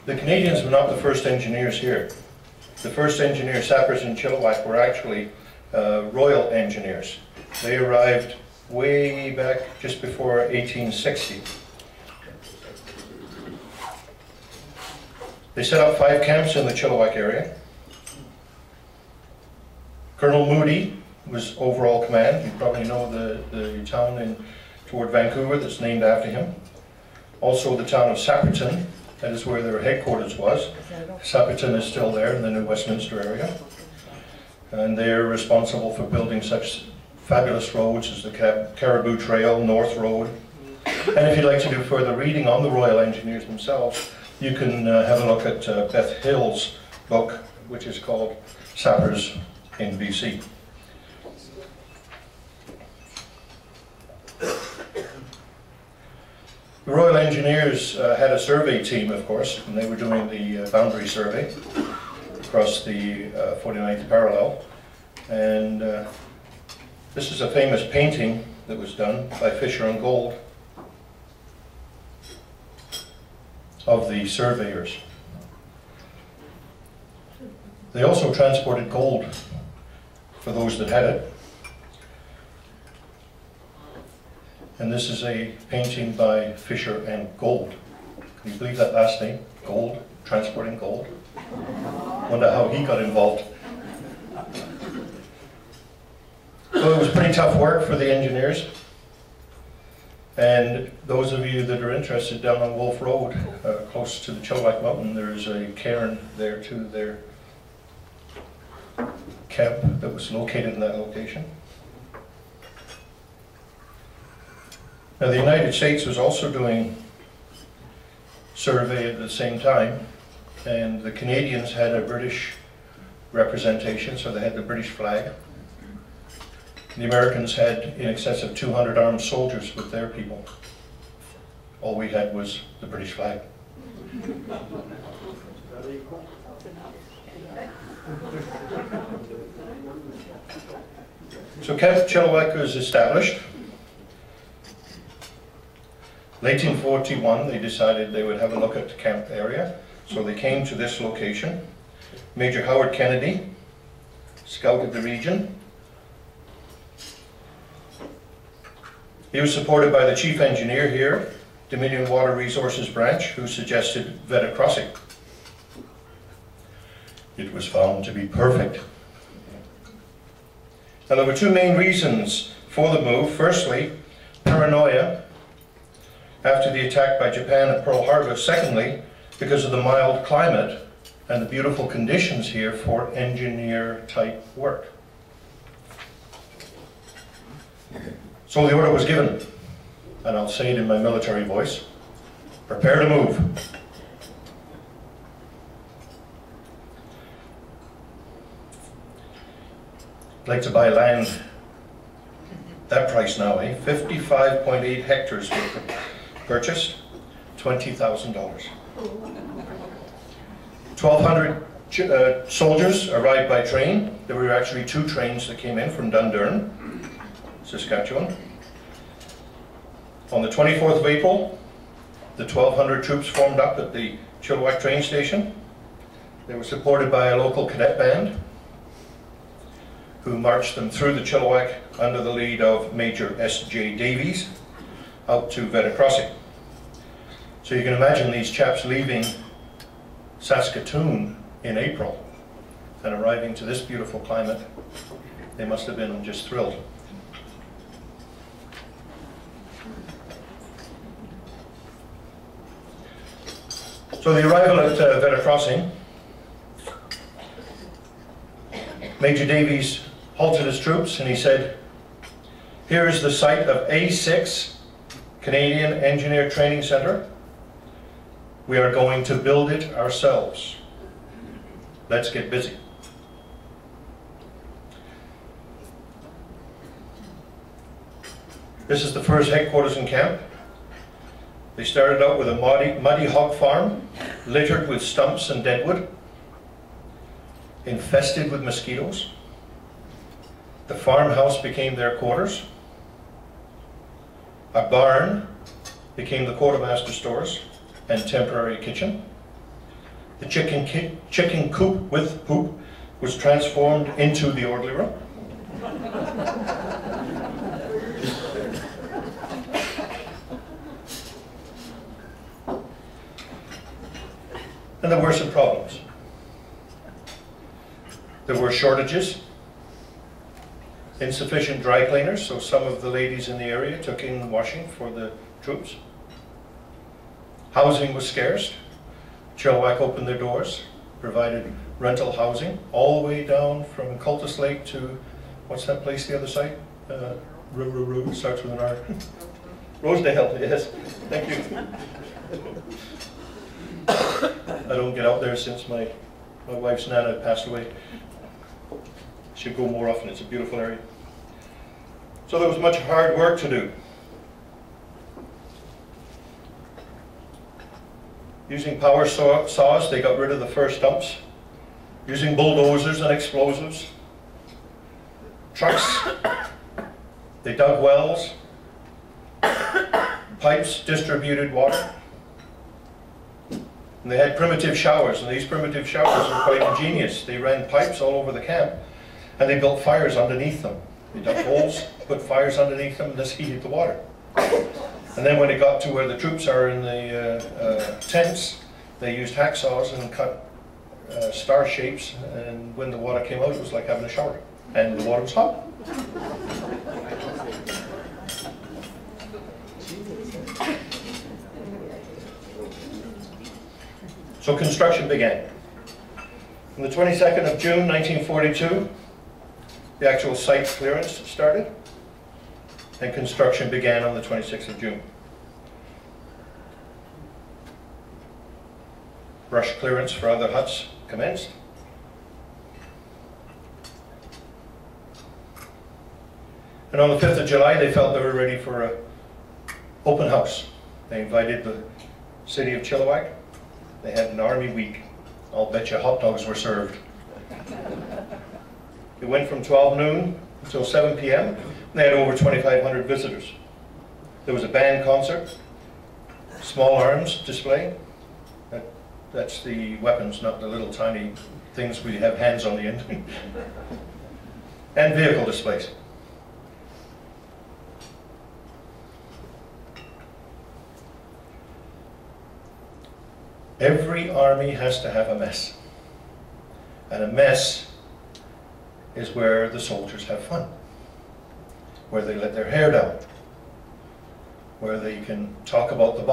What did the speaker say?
The Canadians were not the first engineers here. The first engineer sappers in Chilliwack were actually Royal Engineers. They arrived way back just before 1860. They set up 5 camps in the Chilliwack area. Colonel Moody was overall command. You probably know the town toward Vancouver that's named after him. Also the town of Sapperton, that is where their headquarters was. Sapperton is still there in the New Westminster area. And they're responsible for building such fabulous roads as the Caribou Trail, North Road. And if you'd like to do further reading on the Royal Engineers themselves, you can have a look at Beth Hill's book, which is called Sappers in BC. The Royal Engineers had a survey team, of course, and they were doing the boundary survey across the 49th parallel. And this is a famous painting that was done by Fisher and Gold of the surveyors. They also transported gold for those that had it. And this is a painting by Fisher and Gold. Can you believe that last name? Gold, transporting gold. Wonder how he got involved. So it was pretty tough work for the engineers. And those of you that are interested, down on Wolf Road, close to the Chilliwack Mountain, there's a cairn there to their camp that was located in that location. Now the United States was also doing survey at the same time, and the Canadians had a British representation, so they had the British flag. The Americans had in excess of 200 armed soldiers with their people. All we had was the British flag. So Camp Chilliwack was established. Late in 1941, they decided they would have a look at the camp area, so they came to this location. Major Howard Kennedy scouted the region. He was supported by the chief engineer here, Dominion Water Resources Branch, who suggested Veta crossing. It was found to be perfect. Now there were 2 main reasons for the move. Firstly, paranoia after the attack by Japan at Pearl Harbor. Secondly, because of the mild climate and the beautiful conditions here for engineer-type work. So the order was given, and I'll say it in my military voice: prepare to move. I'd like to buy land. That price now, 55.8 hectares were purchased, $20,000. 1,200 soldiers arrived by train. There were actually 2 trains that came in from Dundurn, Saskatchewan. On the 24th of April, the 1,200 troops formed up at the Chilliwack train station. They were supported by a local cadet band who marched them through the Chilliwack under the lead of Major S.J. Davies out to Veta crossing. So you can imagine these chaps leaving Saskatoon in April and arriving to this beautiful climate. They must have been just thrilled. So the arrival at Veta crossing, Major Davies halted his troops and he said, "Here is the site of A6 Canadian Engineer Training Center. We are going to build it ourselves. Let's get busy." This is the first headquarters in camp. They started out with a muddy hog farm, littered with stumps and deadwood, infested with mosquitoes. The farmhouse became their quarters. A barn became the quartermaster stores and temporary kitchen. The chicken coop with poop was transformed into the orderly room. And there were some problems. There were shortages, insufficient dry cleaners, so some of the ladies in the area took in washing for the troops. Housing was scarce. Chilliwack opened their doors, provided rental housing all the way down from Cultus Lake to, what's that place the other side? Starts with an R. Rosedale, yes. Thank you. I don't get out there since my wife's Nana passed away. Should go more often. It's a beautiful area. So there was much hard work to do. Using power saws, they got rid of the first dumps. Using bulldozers and explosives. Trucks, they dug wells. Pipes distributed water. And they had primitive showers, and these primitive showers were quite ingenious. They ran pipes all over the camp, and they built fires underneath them. They dug holes, put fires underneath them, and this heated the water. And then when it got to where the troops are in the tents, they used hacksaws and cut star shapes, and when the water came out, it was like having a shower. And the water was hot. So construction began. On the 22nd of June 1942, the actual site clearance started, and construction began on the 26th of June. Brush clearance for other huts commenced. And on the 5th of July, they felt they were ready for an open house. They invited the city of Chilliwack. They had an army week. I'll bet you hot dogs were served. It went from 12 noon until 7 p.m. and they had over 2,500 visitors. There was a band concert, small arms display. That's the weapons, not the little tiny things we have hands on the end. And vehicle displays. Every army has to have a mess. And a mess is where the soldiers have fun, where they let their hair down, where they can talk about the